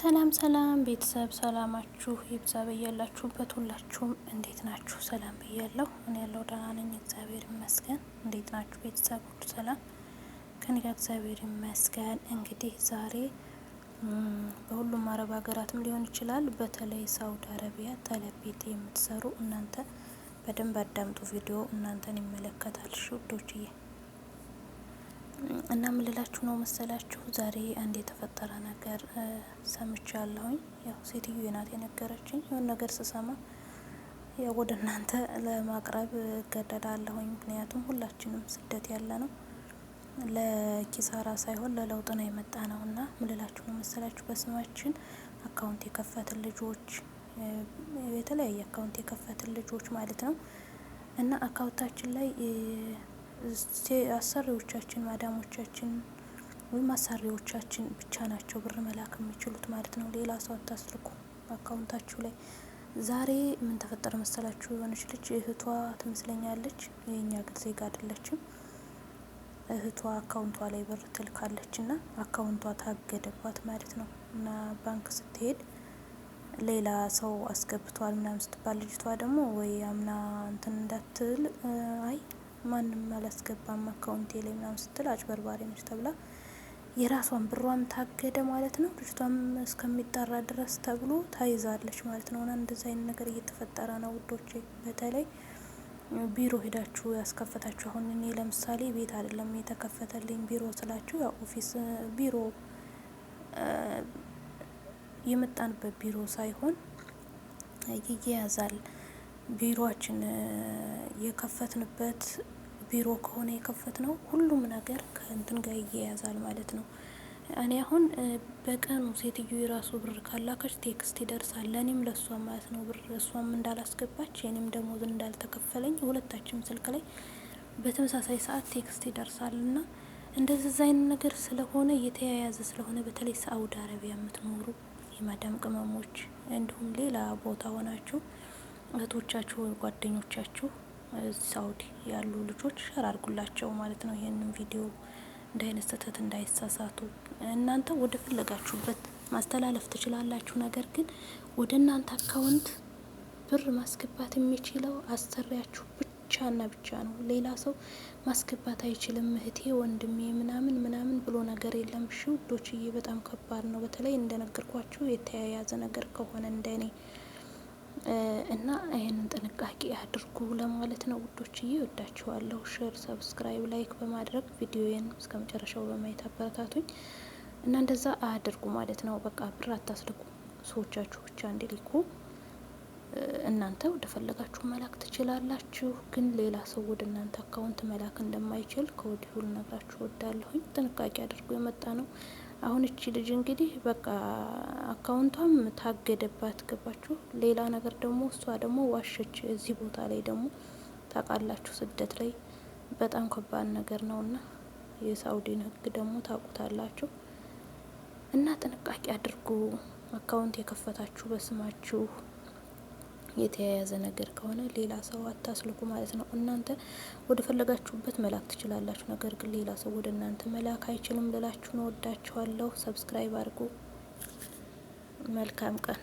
ሰላም ሰላም ቤተሰብ ሰላማችሁ ይብዛ በያላችሁበት። ሁላችሁም እንዴት ናችሁ? ሰላም ብያለሁ። እኔ ያለው ደህና ነኝ፣ እግዚአብሔር ይመስገን። እንዴት ናችሁ ቤተሰብ? ሁሉ ሰላም ከኔ ጋር እግዚአብሔር ይመስገን። እንግዲህ ዛሬ በሁሉም አረብ ሀገራትም ሊሆን ይችላል፣ በተለይ ሳውዲ አረቢያ ተለቤት የምትሰሩ እናንተ በደንብ አዳምጡ። ቪዲዮ እናንተን ይመለከታል ውዶችዬ። እና ምን ልላችሁ ነው መሰላችሁ፣ ዛሬ አንድ የተፈጠረ ነገር ሰምቻለሁኝ። ያው ሴትዮ ናት የነገረችኝ። የሆነ ነገር ስሰማ ያው ወደ እናንተ ለማቅረብ እገደዳለሁኝ። ምክንያቱም ሁላችንም ስደት ያለ ነው ለኪሳራ ሳይሆን ለለውጥ ነው የመጣ ነው። እና ምን ልላችሁ ነው መሰላችሁ፣ በስማችን አካውንት የከፈትን ልጆች፣ የተለያየ አካውንት የከፈትን ልጆች ማለት ነው እና አካውንታችን ላይ አሰሪዎቻችን ማዳሞቻችን ወይም አሰሪዎቻችን ብቻ ናቸው ብር መላክ የሚችሉት ማለት ነው። ሌላ ሰው አታስልኩ አካውንታችሁ ላይ። ዛሬ ምን ተፈጠረ መሰላችሁ? የሆነች ልጅ እህቷ ትመስለኛለች፣ የኛ ግን ዜጋ አይደለችም። እህቷ አካውንቷ ላይ ብር ትልካለች እና አካውንቷ ታገደባት ማለት ነው። እና ባንክ ስትሄድ ሌላ ሰው አስገብቷል ምናምን ስትባል ልጅቷ ደግሞ ወይ አምና እንትን እንዳትል አይ ማንም አላስገባም አካውንቴ ላይ ምናምን ስትል አጭበርባሪ ነች ተብላ የራሷን ብሯም ታገደ ማለት ነው። ልጅቷም እስከሚጠራ ድረስ ተብሎ ታይዛለች ማለት ነው። እና እንደዚህ አይነት ነገር እየተፈጠረ ነው ውዶቼ። በተለይ ቢሮ ሄዳችሁ ያስከፈታችሁ፣ አሁን እኔ ለምሳሌ ቤት አይደለም የተከፈተልኝ ቢሮ ስላችሁ ያው ኦፊስ ቢሮ የመጣንበት ቢሮ ሳይሆን ይያያዛል። ቢሮአችን የከፈትንበት ቢሮ ከሆነ የከፈት ነው ሁሉም ነገር ከእንትን ጋር ይያያዛል ማለት ነው። እኔ አሁን በቀኑ ሴትዮ የራሱ ብር ካላከች ቴክስት ይደርሳል ለኔም ለሷም ማለት ነው። ብር እሷም እንዳላስገባች የኔም ደሞዝ እንዳልተከፈለኝ ሁለታችንም ስልክ ላይ በተመሳሳይ ሰዓት ቴክስት ይደርሳል። እና እንደዚህ አይነት ነገር ስለሆነ እየተያያዘ ስለሆነ በተለይ ሳውዲ አረቢያ የምትኖሩ የማዳም ቅመሞች እንዲሁም ሌላ ቦታ ሆናችሁ እህቶቻችሁ ወይ ጓደኞቻችሁ ሳውዲ ያሉ ልጆች ሸር አድርጉላቸው ማለት ነው። ይሄንን ቪዲዮ እንደ አይነት ስህተት እንዳይሳሳቱ። እናንተ ወደ ፈለጋችሁበት ማስተላለፍ ትችላላችሁ። ነገር ግን ወደ እናንተ አካውንት ብር ማስገባት የሚችለው አሰሪያችሁ ብቻና ብቻ ነው። ሌላ ሰው ማስገባት አይችልም። እህቴ ወንድሜ ምናምን ምናምን ብሎ ነገር የለም። እሺ ውዶችዬ፣ በጣም ከባድ ነው። በተለይ እንደነገርኳችሁ የተያያዘ ነገር ከሆነ እንደኔ እና ይህንን ጥንቃቄ አድርጉ ለማለት ነው ውዶችዬ። ወዳችኋለሁ። ሼር፣ ሰብስክራይብ፣ ላይክ በማድረግ ቪዲዮዬን እስከ መጨረሻው በማየት አበረታቱኝ እና እንደዛ አድርጉ ማለት ነው። በቃ ብር አታስልኩ፣ ሰዎቻችሁ ብቻ እንዲልኩ። እናንተ ወደ ፈለጋችሁ መላክ ትችላላችሁ፣ ግን ሌላ ሰው ወደ እናንተ አካውንት መላክ እንደማይችል ከወዲሁ ልነግራችሁ ወዳለሁኝ። ጥንቃቄ አድርጉ። የመጣ ነው አሁን እቺ ልጅ እንግዲህ በቃ አካውንቷም ታገደባት። ገባችሁ? ሌላ ነገር ደግሞ እሷ ደግሞ ዋሸች። እዚህ ቦታ ላይ ደግሞ ታውቃላችሁ፣ ስደት ላይ በጣም ከባድ ነገር ነውና የሳውዲን ሕግ ደግሞ ታውቁታላችሁ። እና ጥንቃቄ አድርጉ። አካውንት የከፈታችሁ በስማችሁ የተያያዘ ነገር ከሆነ ሌላ ሰው አታስልኩ ማለት ነው። እናንተ ወደ ፈለጋችሁበት መላክ ትችላላችሁ፣ ነገር ግን ሌላ ሰው ወደ እናንተ መላክ አይችልም ልላችሁ ነው። ወዳችኋለሁ። ሰብስክራይብ አድርጉ። መልካም ቀን